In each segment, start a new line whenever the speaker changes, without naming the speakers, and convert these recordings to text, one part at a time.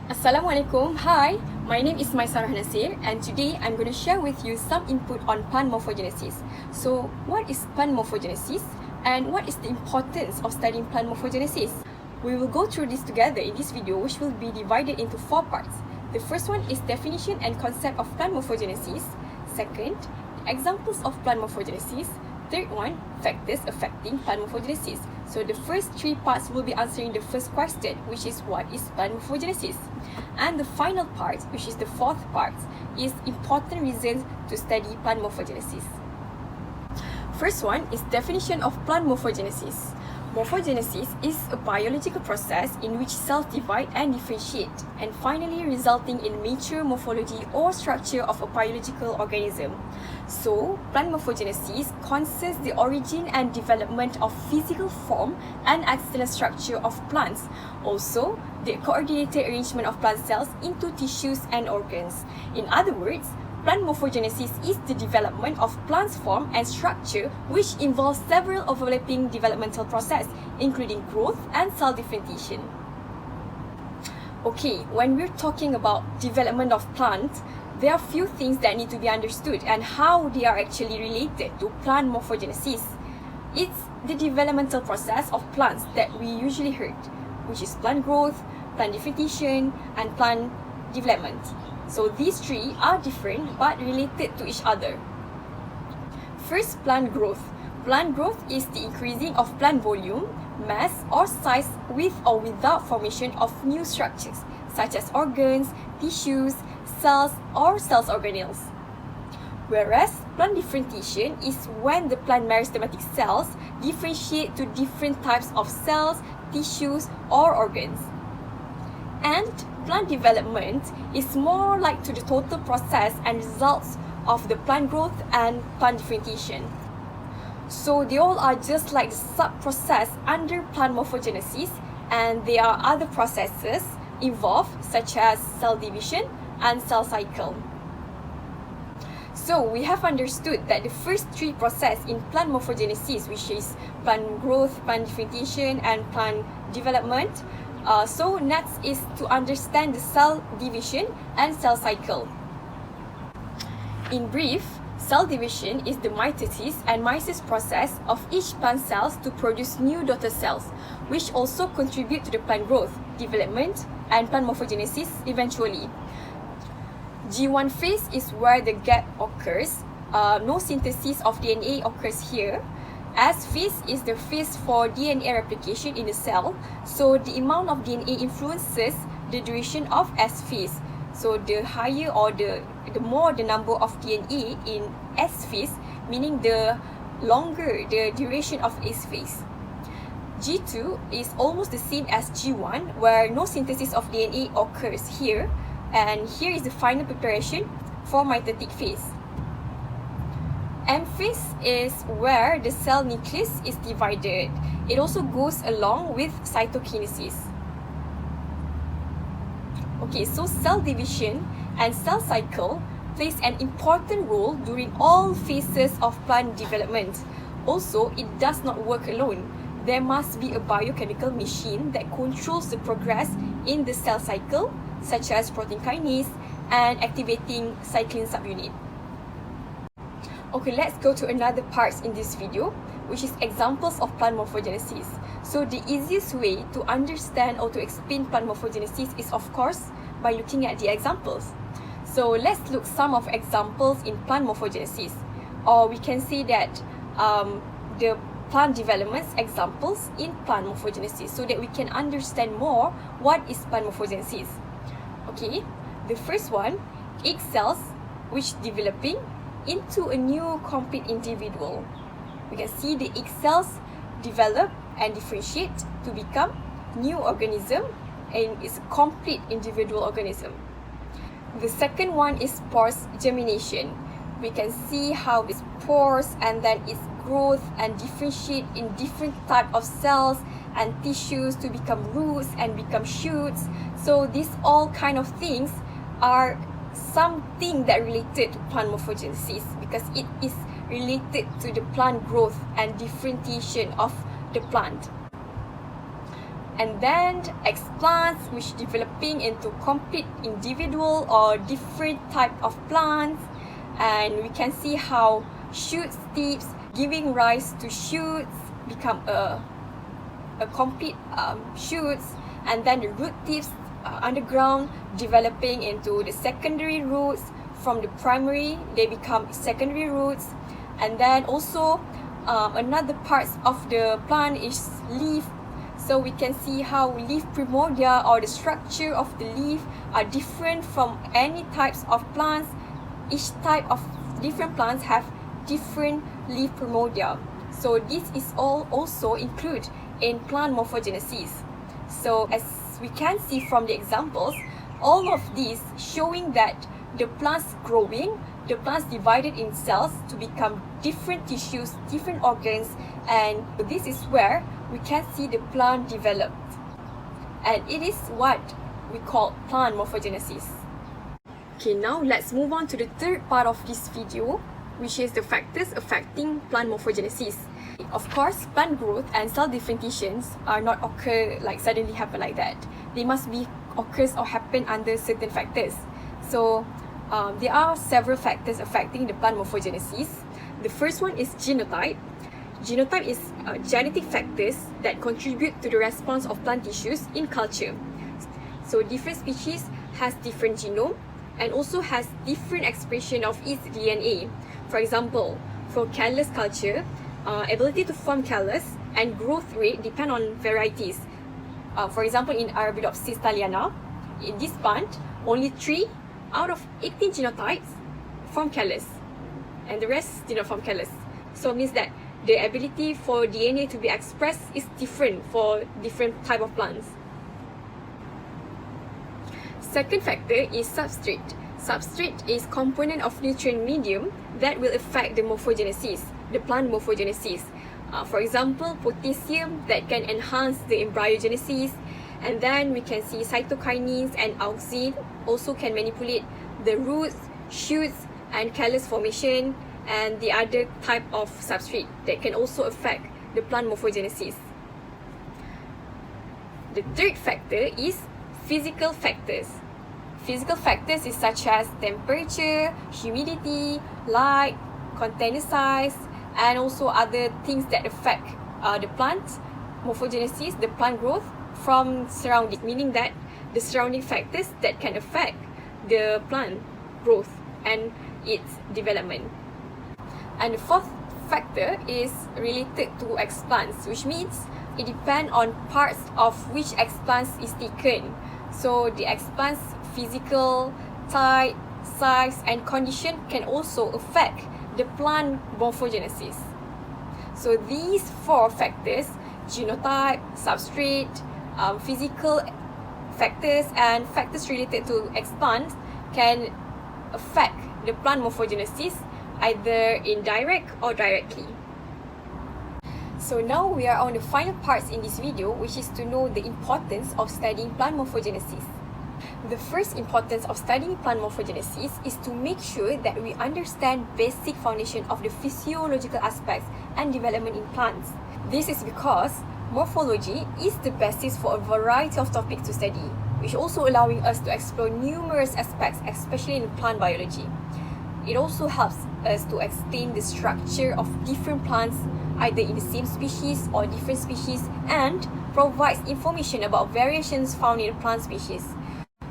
Assalamualaikum. Hi, my name is Nasir, and today I'm going to share with you some input on plant morphogenesis. So, what is plant morphogenesis and what is the importance of studying plant morphogenesis? We will go through this together in this video, which will be divided into 4 parts. The first one is definition and concept of plant morphogenesis. Second, examples of plant morphogenesis. Third one, factors affecting plant morphogenesis. So the first 3 parts will be answering the first question, which is what is plant morphogenesis? And the final part, which is the 4th part, is important reasons to study plant morphogenesis. First one is definition of plant morphogenesis. Morphogenesis is a biological process in which cells divide and differentiate, and finally resulting in mature morphology or structure of a biological organism. So, plant morphogenesis concerns the origin and development of physical form and external structure of plants. Also, the coordinated arrangement of plant cells into tissues and organs. In other words, plant morphogenesis is the development of plants' form and structure which involves several overlapping developmental processes, including growth and cell differentiation. Okay, when we're talking about development of plants, there are few things that need to be understood and how they are actually related to plant morphogenesis. It's the developmental process of plants that we usually heard, which is plant growth, plant differentiation, and plant development. So these 3 are different but related to each other. First, plant growth. Plant growth is the increasing of plant volume, mass, or size with or without formation of new structures, such as organs, tissues, cells, or cells organelles. Whereas, plant differentiation is when the plant meristematic cells differentiate to different types of cells, tissues, or organs. And plant development is more like to the total process and results of the plant growth and plant differentiation. So they all are just like the sub-process under plant morphogenesis, and there are other processes involved such as cell division and cell cycle. So we have understood that the first 3 processes in plant morphogenesis, which is plant growth, plant differentiation, and plant development. So next is to understand the cell division and cell cycle. In brief, cell division is the mitosis and meiosis process of each plant cells to produce new daughter cells, which also contribute to the plant growth, development, and plant morphogenesis eventually. G1 phase is where the gap occurs. No synthesis of DNA occurs here. S phase is the phase for DNA replication in the cell. So the amount of DNA influences the duration of S phase. So the higher or the more the number of DNA in S phase, meaning the longer the duration of S phase. G2 is almost the same as G1, where no synthesis of DNA occurs here. And here is the final preparation for mitotic phase. M phase is where the cell nucleus is divided. It also goes along with cytokinesis. Okay, so cell division and cell cycle plays an important role during all phases of plant development. Also, it does not work alone. There must be a biochemical machine that controls the progress in the cell cycle, such as protein kinase and activating cyclin subunit. Okay, let's go to another part in this video, which is examples of plant morphogenesis. So the easiest way to understand or to explain plant morphogenesis is of course by looking at the examples. So let's look some of examples in plant morphogenesis, or we can say that the plant development examples in plant morphogenesis, so that we can understand more what is plant morphogenesis. Okay, the first one, egg cells which developing into a new complete individual. We can see the egg cells develop and differentiate to become new organism, and it's a complete individual organism. The second one is spores germination. We can see how it spores and then its growth and differentiate in different type of cells and tissues to become roots and become shoots. So these all kind of things are something that related to plant morphogenesis because it is related to the plant growth and differentiation of the plant. And then explants, which developing into complete individual or different type of plants. And we can see how shoots, tips, giving rise to shoots become a complete shoots, and then the root tips underground developing into the secondary roots. From the primary, they become secondary roots. And then also another parts of the plant is leaf. So we can see how leaf primordia or the structure of the leaf are different from any types of plants. Each type of different plants have different leaf primordia. So this is all also included in plant morphogenesis. So as we can see from the examples, all of these showing that the plants growing, the plants divided in cells to become different tissues, different organs, and this is where we can see the plant developed. And it is what we call plant morphogenesis. Okay, now let's move on to the third part of this video, which is the factors affecting plant morphogenesis. Of course, plant growth and cell differentiations are not suddenly happen like that. They must be occurs or happen under certain factors. So there are several factors affecting the plant morphogenesis. The first one is genotype. Genotype is genetic factors that contribute to the response of plant tissues in culture. So different species has different genome and also has different expression of its DNA. For example, for callus culture, ability to form callus and growth rate depend on varieties. For example, in Arabidopsis thaliana, in this plant, only 3 out of 18 genotypes form callus, and the rest did not form callus. So it means that the ability for DNA to be expressed is different for different type of plants. Second factor is substrate. Substrate is component of nutrient medium that will affect the morphogenesis, the plant morphogenesis. For example, potassium that can enhance the embryogenesis, and then we can see cytokinins and auxin also can manipulate the roots, shoots, and callus formation, and the other type of substrate that can also affect the plant morphogenesis. The third factor is physical factors. Physical factors is such as temperature, humidity, light, container size, and also other things that affect the plant morphogenesis, the plant growth from surrounding, meaning that the surrounding factors that can affect the plant growth and its development. And the fourth factor is related to explants, which means it depends on parts of which explants is taken. So the explant's physical type, size, and condition can also affect the plant morphogenesis. So these 4 factors, genotype, substrate, physical factors, and factors related to explants, can affect the plant morphogenesis either indirect or directly. So now we are on the final parts in this video, which is to know the importance of studying plant morphogenesis. The first importance of studying plant morphogenesis is to make sure that we understand basic foundation of the physiological aspects and development in plants. This is because morphology is the basis for a variety of topics to study, which also allowing us to explore numerous aspects, especially in plant biology. It also helps us to explain the structure of different plants, either in the same species or different species, and provides information about variations found in a plant species.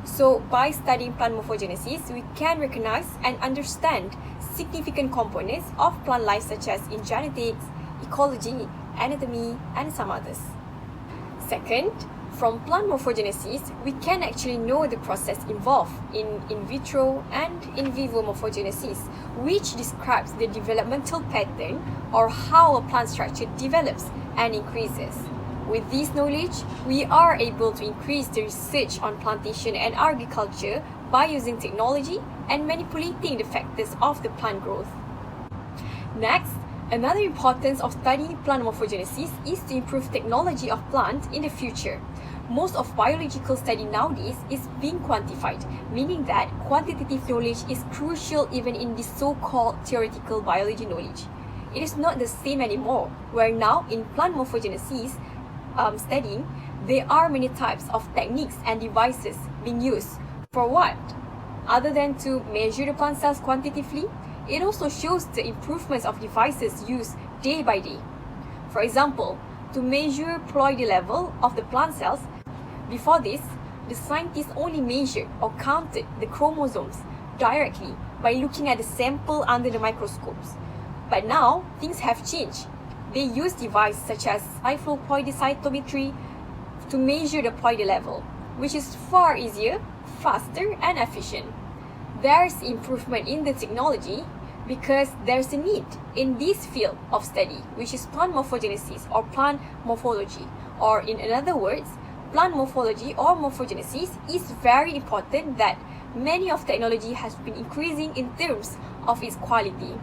So by studying plant morphogenesis, we can recognize and understand significant components of plant life such as in genetics, ecology, anatomy, and some others. Second, from plant morphogenesis, we can actually know the process involved in vitro and in vivo morphogenesis, which describes the developmental pattern or how a plant structure develops and increases. With this knowledge, we are able to increase the research on plantation and agriculture by using technology and manipulating the factors of the plant growth. Next, another importance of studying plant morphogenesis is to improve technology of plants in the future. Most of biological study nowadays is being quantified, meaning that quantitative knowledge is crucial even in the so-called theoretical biology knowledge. It is not the same anymore, where now in plant morphogenesis studying, There are many types of techniques and devices being used. For what? Other than to measure the plant cells quantitatively, it also shows the improvements of devices used day by day. For example, to measure ploidy level of the plant cells, before this, the scientists only measured or counted the chromosomes directly by looking at the sample under the microscopes. But now, things have changed. They use devices such as high-flow-ploidy cytometry to measure the ploidy level, which is far easier, faster, and efficient. There's improvement in the technology because there's a need in this field of study, which is plant morphogenesis or plant morphology, or in other words, plant morphology or morphogenesis is very important that many of technology has been increasing in terms of its quality.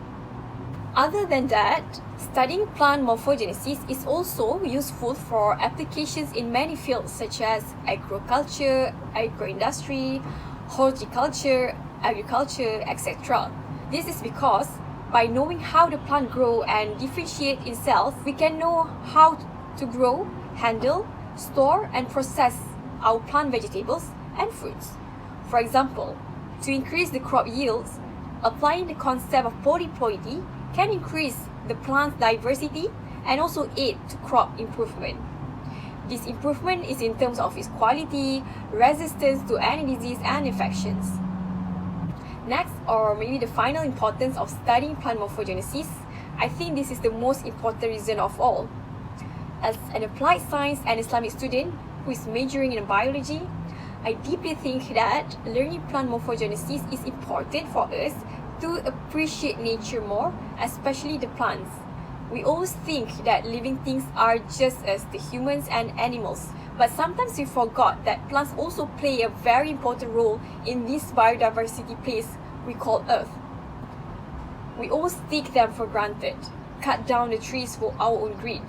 Other than that, studying plant morphogenesis is also useful for applications in many fields such as agriculture, agroindustry, horticulture, agriculture, etc. This is because by knowing how the plant grow and differentiate itself, we can know how to grow, handle, store and process our plant vegetables and fruits. For example, to increase the crop yields, applying the concept of polyploidy can increase the plant's diversity and also aid to crop improvement. This improvement is in terms of its quality, resistance to any disease and infections. Next, or maybe the final importance of studying plant morphogenesis, I think this is the most important reason of all. As an applied science and Islamic student who is majoring in biology, I deeply think that learning plant morphogenesis is important for us to appreciate nature more, especially the plants. We always think that living things are just as the humans and animals, but sometimes we forgot that plants also play a very important role in this biodiversity place we call Earth. We always take them for granted, cut down the trees for our own greed,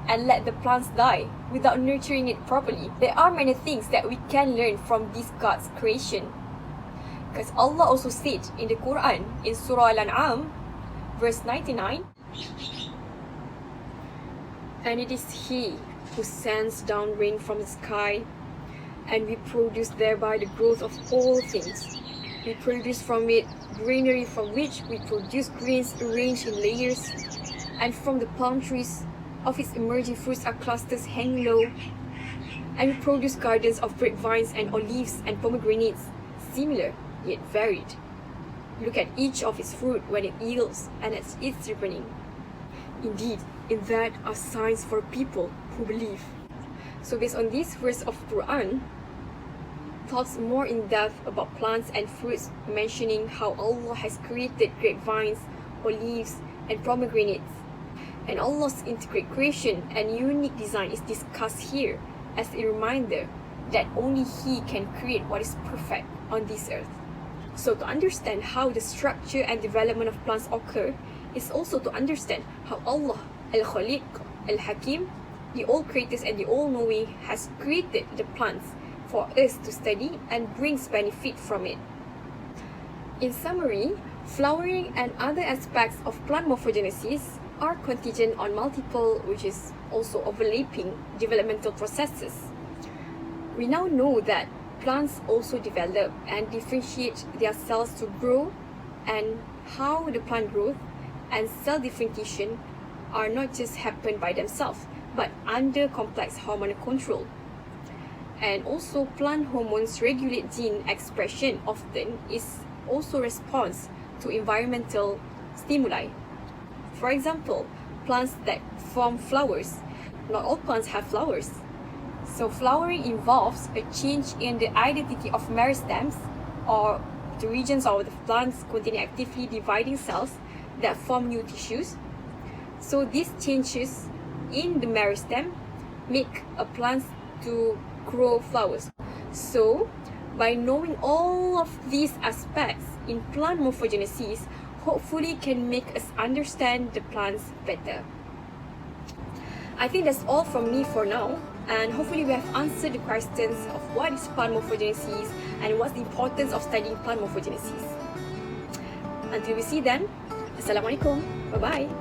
and let the plants die without nurturing it properly. There are many things that we can learn from this God's creation. Because Allah also said in the Quran, in Surah Al-An'am, verse 99, "And it is He who sends down rain from the sky, and we produce thereby the growth of all things. We produce from it greenery from which we produce grains arranged in layers, and from the palm trees of its emerging fruits are clusters hanging low, and we produce gardens of grapevines and olives and pomegranates, similar yet varied. Look at each of its fruit when it yields and at its ripening. Indeed, in that are signs for people who believe." So based on this verse of Quran, talks more in depth about plants and fruits, mentioning how Allah has created grapevines, olives, and pomegranates. And Allah's intricate creation and unique design is discussed here as a reminder that only He can create what is perfect on this earth. So to understand how the structure and development of plants occur is also to understand how Allah, Al-Khaliq, Al-Hakim, the all-creators and the all-knowing, has created the plants for us to study and brings benefit from it. In summary, flowering and other aspects of plant morphogenesis are contingent on multiple, which is also overlapping, developmental processes. We now know that plants also develop and differentiate their cells to grow, and how the plant growth and cell differentiation are not just happen by themselves, but under complex hormonal control. And also plant hormones regulate gene expression often is also response to environmental stimuli. For example, plants that form flowers. Not all plants have flowers. So flowering involves a change in the identity of meristems, or the regions of the plants containing actively dividing cells that form new tissues. So these changes in the meristem make a plant to grow flowers. So by knowing all of these aspects in plant morphogenesis, hopefully can make us understand the plants better. I think that's all from me for now, and hopefully we have answered the questions of what is plant morphogenesis and what's the importance of studying plant morphogenesis. Until we see then, Assalamualaikum. Bye-bye.